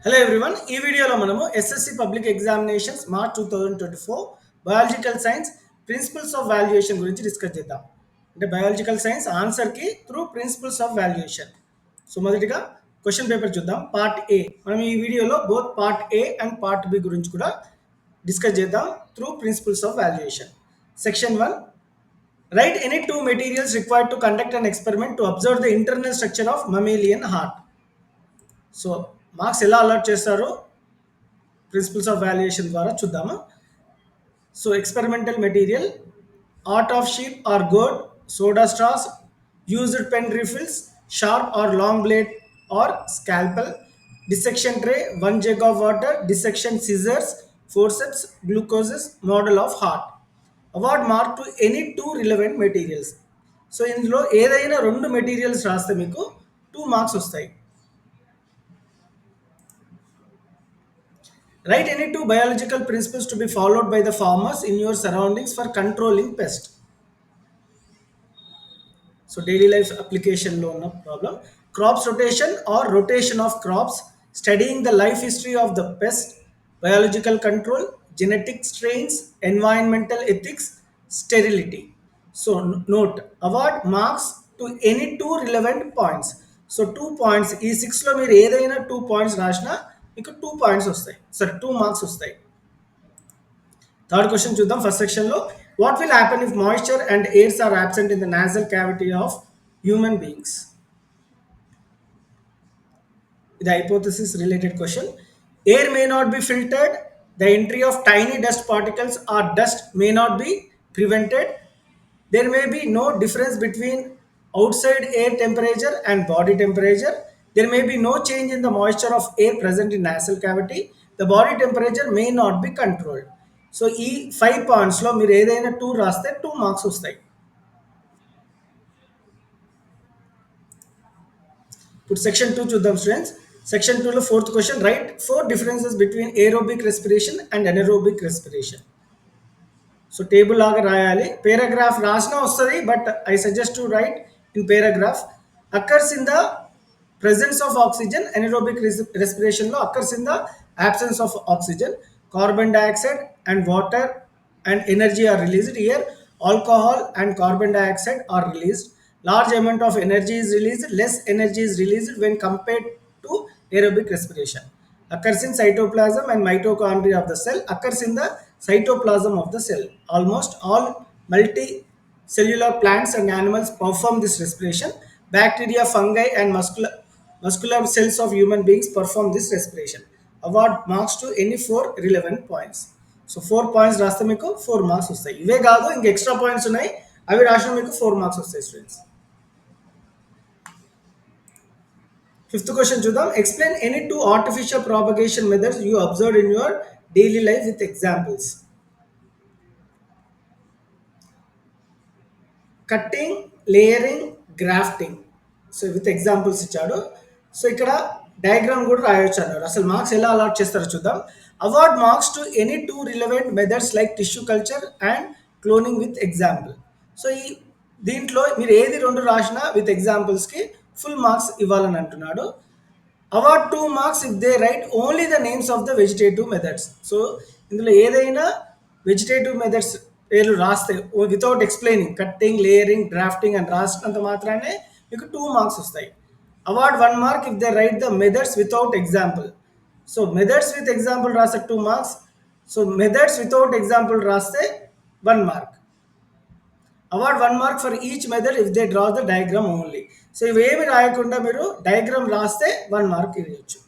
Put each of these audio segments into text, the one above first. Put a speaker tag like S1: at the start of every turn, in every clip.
S1: Hello everyone ఈ వీడియోలో మనము SSC public examinations March 2024 biological science principles of valuation గురించి డిస్కస్ చేద్దాం. అంటే బయాలజికల్ సైన్స్ ఆన్సర్కి through principles of valuation. So మొదటిగా క్వశ్చన్ పేపర్ చూద్దాం. Part A. మనం ఈ వీడియోలో both part A and part B గురించి కూడా డిస్కస్ చేద్దాం through principles of valuation. Section 1, right any two materials required to conduct an experiment to observe the internal structure of mammalian heart. So marks ఎలా allot చేస్తారో principles of valuation ద్వారా చూద్దామా. So experimental material, heart of sheep or goat, soda straws, used pen refills, sharp or long blade or scalpel, dissection tray, 1 jug of water, dissection scissors, forceps, glucoses, model of heart. Award mark to any two relevant materials. So ఇందులో ఏదైనా రెండు materials రాస్తే మీకు 2 marks వస్తాయి. Write any two biological principles to be followed by the farmers in your surroundings for controlling pest. So daily life application lo unna problem. Crops rotation or rotation of crops, studying the life history of the pest, biological control, genetic strains, environmental ethics, sterility. So note, award marks to any two relevant points. So 2 points ఈ 6 లో మీరు ఏదైనా 2 points రాసినా మీకు 2 points వస్తాయి, sorry 2 marks వస్తాయి. Third question చూద్దాం. First సెక్షన్లో what will happen if moisture and airs are absent in the nasal cavity of human beings. ఇది hypothesis related question. Air may not be filtered, the entry of tiny dust particles or dust may not be prevented, there may be no difference between outside air temperature and body temperature, there may be no change in the moisture of air present in nasal cavity, the body temperature may not be controlled. So ఈ 5 పాయింట్స్లో మీరు ఏదైనా 2 రాస్తే 2 marks వస్తాయి. ఇప్పుడు section 2 చూద్దాం students. Section 2లో fourth question, right 4 differences between aerobic respiration and anaerobic respiration. So table లాగా రాయాలి, పేరాగ్రాఫ్ రాసినా వస్తుంది, but I suggest to right in paragraph. Occurs in the presence of oxygen, anaerobic respiration లో occurs in the absence of oxygen, carbon dioxide and water and energy are released. Here alcohol and carbon dioxide are released. Large amount of energy is released, less energy is released when compared to aerobic respiration. Occurs in cytoplasm and mitochondria of the cell, occurs in the cytoplasm of the cell. Almost all multicellular plants and animals perform this respiration. Bacteria, fungi and muscular cells of human beings perform this respiration. Award marks to any 4 relevant points. So 4 points రాస్తే మీకు 4 marks వస్తాయి. ఇవే కాదు ఇంక extra points ఉన్నాయి, అవి రాసిన మీకు 4 మార్క్స్ వస్తాయి స్టూడెంట్స్. ఫిఫ్త్ క్వశ్చన్ చూద్దాం. Explain any 2 artificial propagation methods you observe in your daily life with examples. Cutting, layering, grafting. So with examples ఇచ్చాడు. సో ఇక్కడ డయాగ్రామ్ కూడా రాయొచ్చు అన్నారు. అసలు మార్క్స్ ఎలా అలాట్ చేస్తారో చూద్దాం. Award marks to any 2 relevant methods like tissue culture and cloning with example. So ఈ దీంట్లో మీరు ఏది 2 రాసినా విత్ ఎగ్జాంపుల్స్కి ఫుల్ మార్క్స్ ఇవ్వాలని అంటున్నాడు. Award 2 marks if they right only the names of the vegetative methods. So ఇందులో ఏదైనా వెజిటేటివ్ మెథడ్స్ పేర్లు రాస్తే without explaining, cutting, layering, drafting అని రాసినంత మాత్రానే మీకు 2 మార్క్స్ వస్తాయి. Award 1 mark if they write the methods without example. So methods with example రాస్తే 2 marks. So methods without example రాస్తే 1 mark. Award 1 mark for each method if they draw the diagram only. So ఇవేమి రాయకుండా మీరు diagram రాస్తే 1 mark ఇవ్వచ్చు.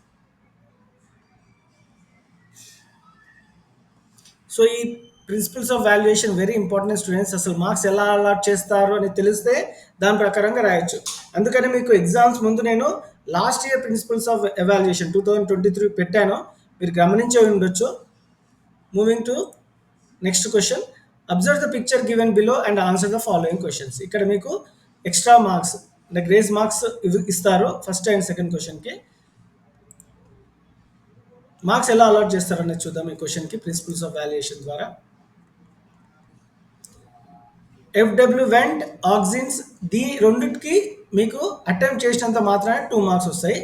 S1: So ఈ principles of valuation very important students. అసలు marks ఎలా అలాట్ చేస్తారు అని తెలిస్తే దాని ప్రకారంగా రాయొచ్చు. అందుకని మీకు ఎగ్జామ్స్ ముందు నేను last year principles of evaluation 2023 పెట్టాను, మీరు గమనించే ఉండొచ్చు. Moving to next question, observe the picture given below and answer the following questions. ఇక్కడ మీకు ఎక్స్ట్రా మార్క్స్ అంటే గ్రేస్ మార్క్స్ ఇస్తారు ఫస్ట్ అండ్ సెకండ్ క్వశ్చన్కి. మార్క్స్ ఎలా అలాట్ చేస్తారు అనేది చూద్దాం ఈ క్వశ్చన్కి ప్రిన్సిపల్స్ ఆఫ్ వాల్యుయేషన్ ద్వారా. ఎఫ్డబ్ల్యూ వెంట్, ఆక్సిన్స్, దీ రెండింటికి మీకు అటెంప్ట్ చేసినంత మాత్రమే 2 మార్క్స్ వస్తాయి.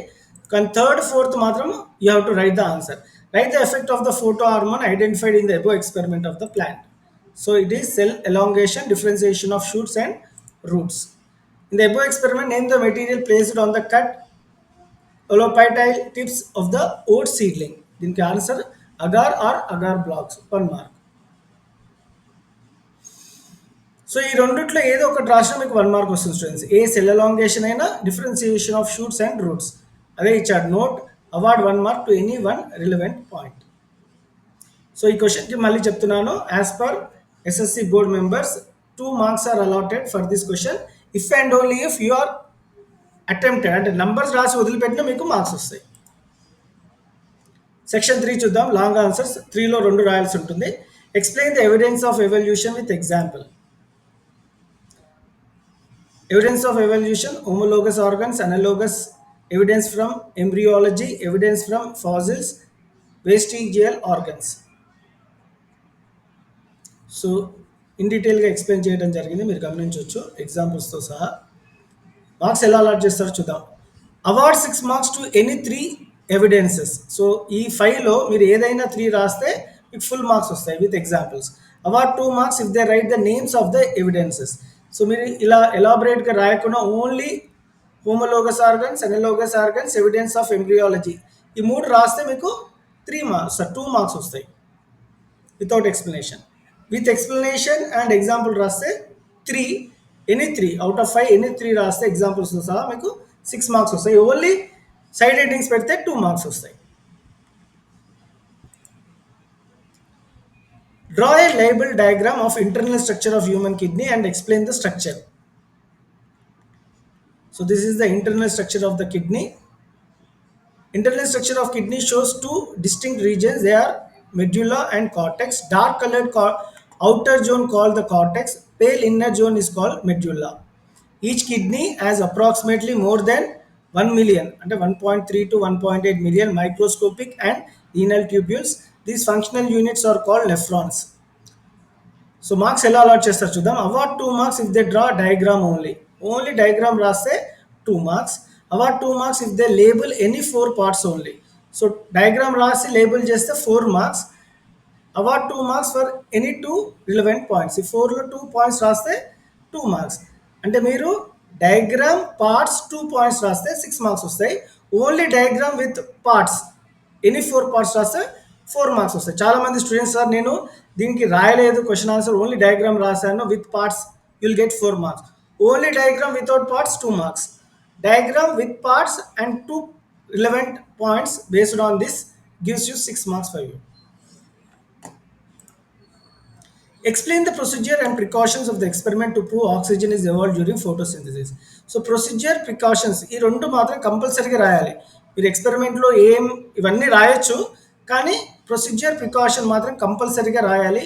S1: కానీ థర్డ్ ఫోర్త్ మాత్రం you have to right the answer. Right the effect of the photo hormone identified in the above experiment of the plant. So it is cell elongation, differentiation of shoots and roots. In the above experiment, name the material placed on the cut olopatile tips of the oat seedling. దీనికి answer agar or agar blocks, 1 mark. So ఈ రెండిట్లో ఏదో ఒకటి రాసినా మీకు 1 mark వస్తుంది students. ఏ cell elongation అయినా, differentiation of shoots and roots, అదే ఇచ్చాడు. Note award 1 mark to any one relevant point. So ఈ క్వశ్చన్కి మళ్ళీ చెప్తున్నాను. As per SSC board members 2 marks are allotted for this question if and only if you are attempted, అంటే numbers రాసి వదిలిపెట్టినా మీకు marks వస్తాయి. సెక్షన్ 3 చూద్దాం. లాంగ్ ఆన్సర్స్ 3లో 2 రాయాల్సి ఉంటుంది. Explain the evidence of evolution with example. Evidence of evolution: homologous organs, analogous evidence from embryology, evidence from fossils, vestigial organs. So in డీటెయిల్గా explain చేయడం జరిగింది, మీరు గమనించవచ్చు ఎగ్జాంపుల్స్తో సహా. మార్క్స్ ఎలా అలాట్ చేస్తారో చూద్దాం. Award 6 marks to any 3 evidences. So ఈ 5లో మీరు ఏదైనా 3 రాస్తే మీకు ఫుల్ మార్క్స్ వస్తాయి with examples. Award 2 marks if they write the names of the evidences. So మీరు ఇలా ఎలాబరేట్గా రాయకుండా only homologous organs, analogous organs, evidence of embryology ఈ 3 రాస్తే మీకు 3 మార్క్స్ 2 మార్క్స్ వస్తాయి without explanation. With explanation and example రాస్తే 3, ఎనీ 3 అవుట్ ఆఫ్ 5 ఎనీ 3 రాస్తే ఎగ్జాంపుల్స్తో సహా మీకు 6 మార్క్స్ వస్తాయి. ఓన్లీ సైడ్ హెడ్డింగ్స్ పెడితే 2 మార్క్స్ వస్తాయి. Draw a label diagram of internal structure of human kidney and explain the structure. So this is the internal structure of the kidney. Internal structure of kidney shows 2 distinct regions. They are medulla and cortex. Dark colored outer zone called the cortex. Pale inner zone is called medulla. Each kidney has approximately more than 1 million, అంటే 1.3 to 1.8 million microscopic and renal tubules. These functional units are called nephrons. So marks ఎలా allot చేస్తారు చూద్దాం. Award 2 marks if they draw diagram only. Only diagram రాస్తే 2 marks. Award 2 marks if they label any 4 parts only. So diagram రాసి label చేస్తే 4 marks. Award 2 marks for any 2 relevant points. ఈ 4లో 2 points రాస్తే 2 marks. అంటే మీరు diagram parts 2 points రాస్తే 6 marks వస్తాయి. Only diagram with parts any 4 parts రాస్తే 4 marks వస్తాయి. చాలామంది స్టూడెంట్స్ సార్ నేను దీనికి రాయలేదు క్వశ్చన్ ఆన్సర్, ఓన్లీ డయాగ్రామ్ రాశాను with parts, you'll get 4 marks. Only diagram without parts 2 marks. Diagram with parts and 2 relevant points based on this gives you 6 marks for you. Explain the procedure and precautions of the experiment to prove oxygen is evolved during photosynthesis. So procedure, precautions ఈ రెండు మాత్రం కంపల్సరీగా రాయాలి. మీరు ఎక్స్పెరిమెంట్లో ఏం ఇవన్నీ రాయొచ్చు, కానీ ప్రొసీజర్, ప్రికాషన్ మాత్రం కంపల్సరీగా రాయాలి.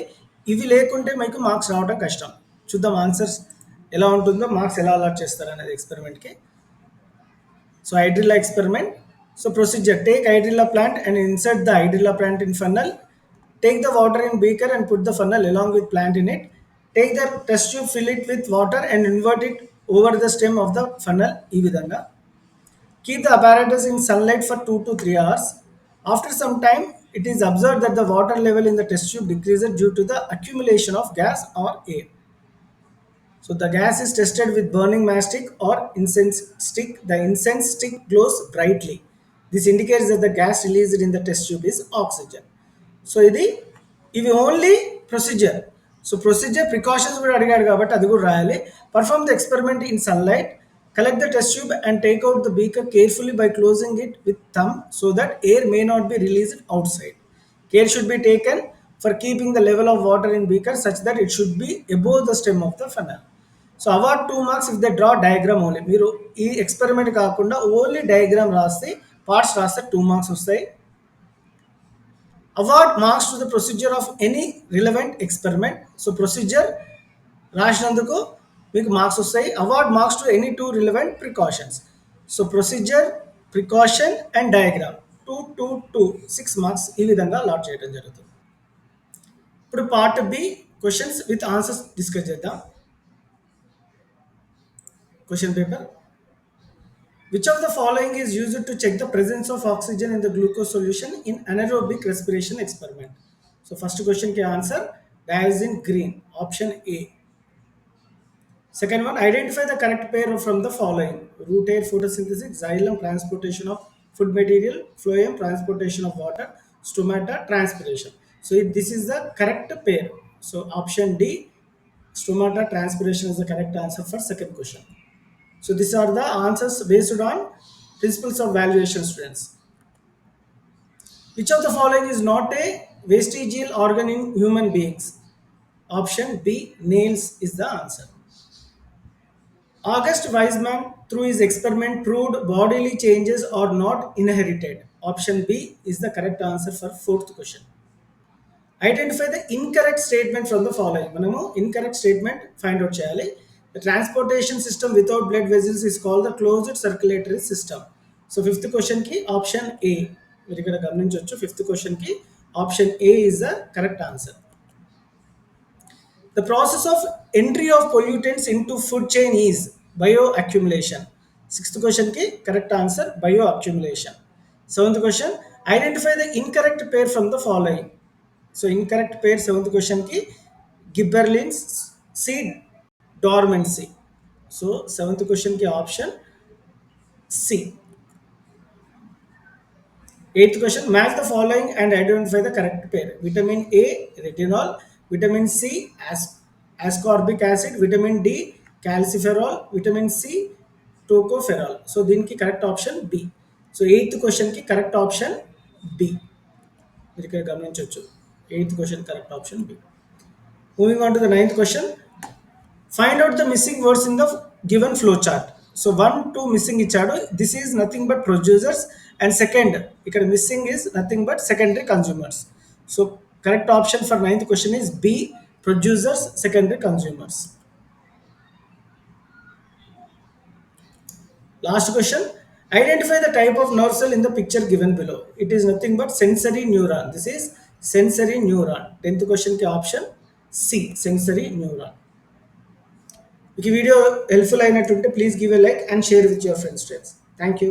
S1: ఇవి లేకుంటే మీకు మార్క్స్ రావడం కష్టం. చూద్దాం ఆన్సర్స్ ఎలా ఉంటుందో, మార్క్స్ ఎలా అలాట్ చేస్తారు అనేది ఎక్స్పెరిమెంట్కి. So hydrilla experiment. So procedure: take hydrilla plant and insert the hydrilla plant in funnel. Take the water in beaker and put the funnel along with plant in it. Take the test tube, fill it with water and invert it over the stem of the funnel. ఈ విధంగా. Keep the apparatus in sunlight for 2 to 3 hours. After some time, it is observed that the water level in the test tube decreases due to the accumulation of gas or air. So the gas is tested with burning matchstick or incense stick. The incense stick glows brightly. This indicates that the gas released in the test tube is oxygen. So ఇవి only procedure. So procedure, precautions కూడా అడిగాడు కాబట్టి అది కూడా రాయాలి. Perform the experiment in sunlight. Collect the test tube and take out the beaker carefully by closing it with thumb so that air may not be released outside. Care should be taken for keeping the level of water in beaker such that it should be above the stem of the funnel. So award 2 marks if they draw diagram only. మీరు ఈ experiment కాకుండా only diagram రాస్తే, parts రాస్తే 2 marks వస్తాయి. Award marks to the procedure of any relevant experiment. So procedure రాసినందుకు మీకు marks వస్తాయి. Award marks to any 2 relevant precautions. So procedure, precaution and diagram 2, 2, 2 6 marks ఈ విధంగా అలాట్ చేయడం జరుగుతుంది. ఇప్పుడు part B questions with answers discuss చేద్దాం. Question paper. Which of the following is used to check the presence of oxygen in the glucose solution in anaerobic respiration experiment? So first question के answer diazine green, option A. Second one, identify the correct pair from the following: root air photosynthesis, xylem transportation of food material, phloem transportation of water, stomata transpiration. So this is the correct pair. So option D, stomata transpiration is the correct answer for second question. So these are the answers based on principles of valuation, students. Which of the following is not a vestigial organ in human beings? Option B, nails is the answer. August Weismann, through his experiment, proved bodily changes are not inherited. Option B is the correct answer for fourth question. Identify the incorrect statement from the following. మనము incorrect statement find out చేయాలి. The transportation system without blood vessels is called the closed circulatory system. So fifth question ki option A. మీరు ఇక్కడ గమనించవచ్చు fifth question ki option A is the correct answer. The process of entry of pollutants into food chain is bioaccumulation. Sixth question ki correct answer bioaccumulation. Seventh question, identify the incorrect pair from the following. So incorrect pair seventh question ki gibberellins seed dormancy. So seventh question ki option C. Eighth question, match the following and identify the correct pair. Vitamin A, retinol. Vitamin C, ascorbic acid. Vitamin D, calciferol. Vitamin C, tocopherol. So, then ki correct option B. So, eighth question ki correct option B. Eighth question correct option B. Moving on to the ninth question. Find out the missing words in the given flowchart. So 1, 2 missing ichadu. This is nothing but producers, and second, ikkada missing is nothing but secondary consumers. So correct option for ninth question is B, producers, secondary consumers. Last question. Identify the type of nerve cell in the picture given below. It is nothing but sensory neuron. This is sensory neuron. 10th question ki option C, sensory neuron. If ఈ video helpful అయినట్టుంటే please give a like and share with your friends. Thank you.